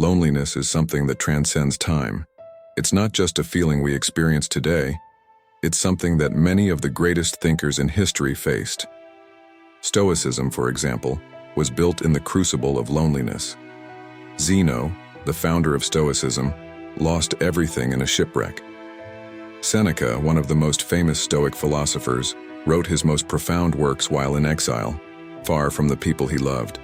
Loneliness is something that transcends time. It's not just a feeling we experience today, it's something that many of the greatest thinkers in history faced. Stoicism, for example, was built in the crucible of loneliness. Zeno, the founder of Stoicism, lost everything in a shipwreck. Seneca, one of the most famous Stoic philosophers, wrote his most profound works while in exile, far from the people he loved.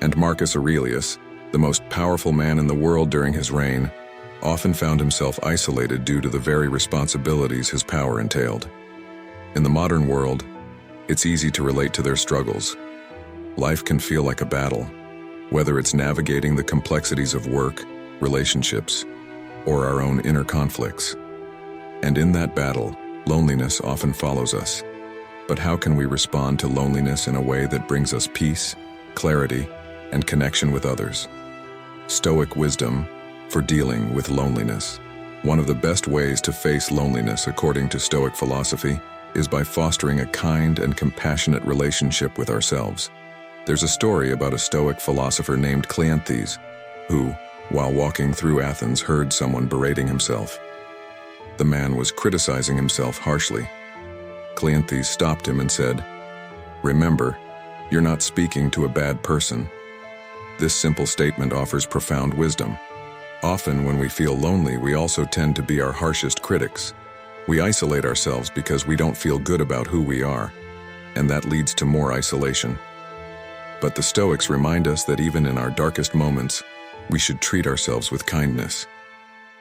And Marcus Aurelius, the most powerful man in the world during his reign, often found himself isolated due to the very responsibilities his power entailed. In the modern world, it's easy to relate to their struggles. Life can feel like a battle, whether it's navigating the complexities of work, relationships, or our own inner conflicts. And in that battle, loneliness often follows us. But how can we respond to loneliness in a way that brings us peace, clarity, and connection with others? Stoic wisdom for dealing with loneliness. One of the best ways to face loneliness, according to Stoic philosophy, is by fostering a kind and compassionate relationship with ourselves. There's a story about a Stoic philosopher named Cleanthes, who, while walking through Athens, heard someone berating himself. The man was criticizing himself harshly. Cleanthes stopped him and said, "Remember, you're not speaking to a bad person." This simple statement offers profound wisdom. Often when we feel lonely, we also tend to be our harshest critics. We isolate ourselves because we don't feel good about who we are, and that leads to more isolation. But the Stoics remind us that even in our darkest moments, we should treat ourselves with kindness.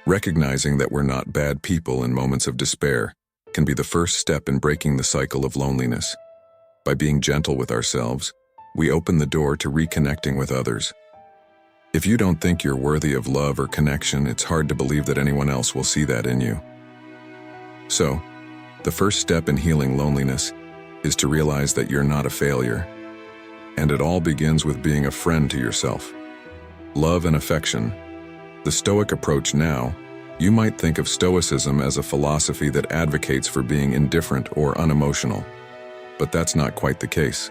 Recognizing that we're not bad people in moments of despair can be the first step in breaking the cycle of loneliness. By being gentle with ourselves, we open the door to reconnecting with others. If you don't think you're worthy of love or connection, it's hard to believe that anyone else will see that in you. So, the first step in healing loneliness is to realize that you're not a failure. And it all begins with being a friend to yourself. Love and affection. The Stoic approach now, you might think of Stoicism as a philosophy that advocates for being indifferent or unemotional. But that's not quite the case.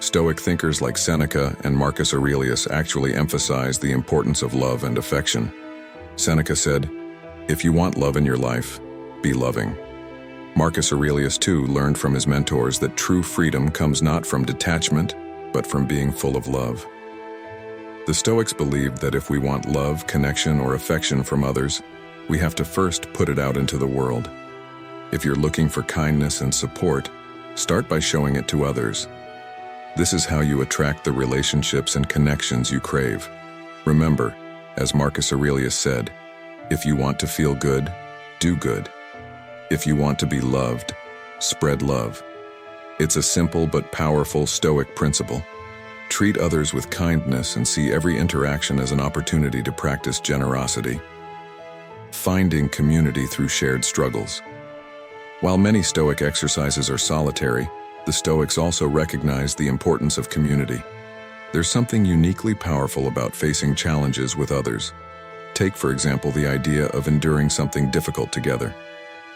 Stoic thinkers like Seneca and Marcus Aurelius actually emphasize the importance of love and affection. Seneca said, "If you want love in your life, be loving." Marcus Aurelius too learned from his mentors that true freedom comes not from detachment, but from being full of love. The Stoics believed that if we want love, connection, or affection from others, we have to first put it out into the world. If you're looking for kindness and support, start by showing it to others. This is how you attract the relationships and connections you crave. Remember, as Marcus Aurelius said, if you want to feel good, do good. If you want to be loved, spread love. It's a simple but powerful Stoic principle. Treat others with kindness and see every interaction as an opportunity to practice generosity. Finding community through shared struggles. While many Stoic exercises are solitary, the Stoics also recognize the importance of community. There's something uniquely powerful about facing challenges with others. Take, for example, the idea of enduring something difficult together.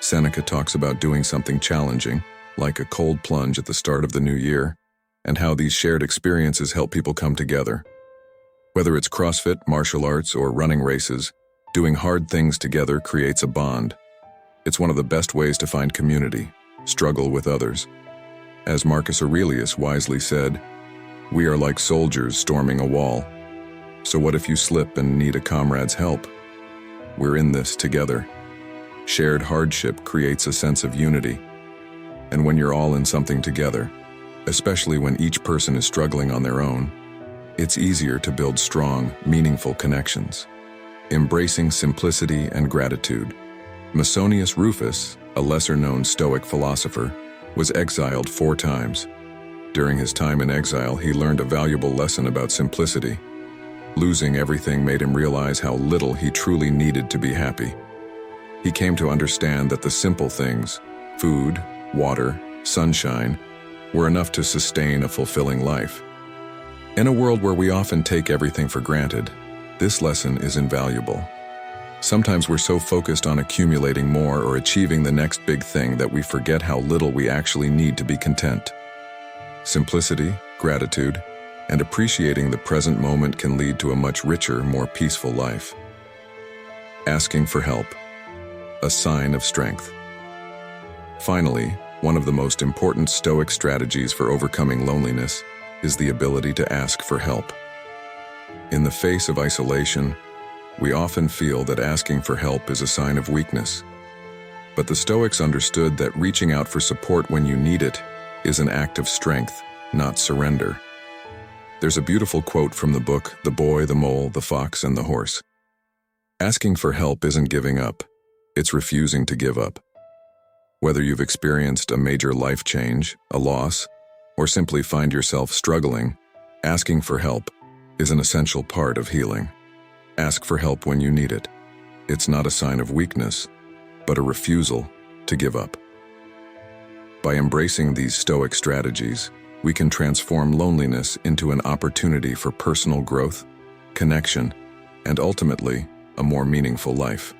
Seneca talks about doing something challenging, like a cold plunge at the start of the new year, and how these shared experiences help people come together. Whether it's CrossFit, martial arts, or running races, doing hard things together creates a bond. It's one of the best ways to find community, struggle with others. As Marcus Aurelius wisely said, "We are like soldiers storming a wall. So what if you slip and need a comrade's help? We're in this together." Shared hardship creates a sense of unity. And when you're all in something together, especially when each person is struggling on their own, it's easier to build strong, meaningful connections. Embracing simplicity and gratitude. Musonius Rufus, a lesser-known Stoic philosopher, was exiled 4 times. During his time in exile, he learned a valuable lesson about simplicity. Losing everything made him realize how little he truly needed to be happy. He came to understand that the simple things, food, water, sunshine, were enough to sustain a fulfilling life. In a world where we often take everything for granted, this lesson is invaluable. Sometimes we're so focused on accumulating more or achieving the next big thing that we forget how little we actually need to be content. Simplicity, gratitude, and appreciating the present moment can lead to a much richer, more peaceful life. Asking for help, a sign of strength. Finally, one of the most important Stoic strategies for overcoming loneliness is the ability to ask for help. In the face of isolation, we often feel that asking for help is a sign of weakness. But the Stoics understood that reaching out for support when you need it is an act of strength, not surrender. There's a beautiful quote from the book, The Boy, the Mole, the Fox, and the Horse. Asking for help isn't giving up, it's refusing to give up. Whether you've experienced a major life change, a loss, or simply find yourself struggling, asking for help is an essential part of healing. Ask for help when you need it. It's not a sign of weakness, but a refusal to give up. By embracing these Stoic strategies, we can transform loneliness into an opportunity for personal growth, connection, and ultimately, a more meaningful life.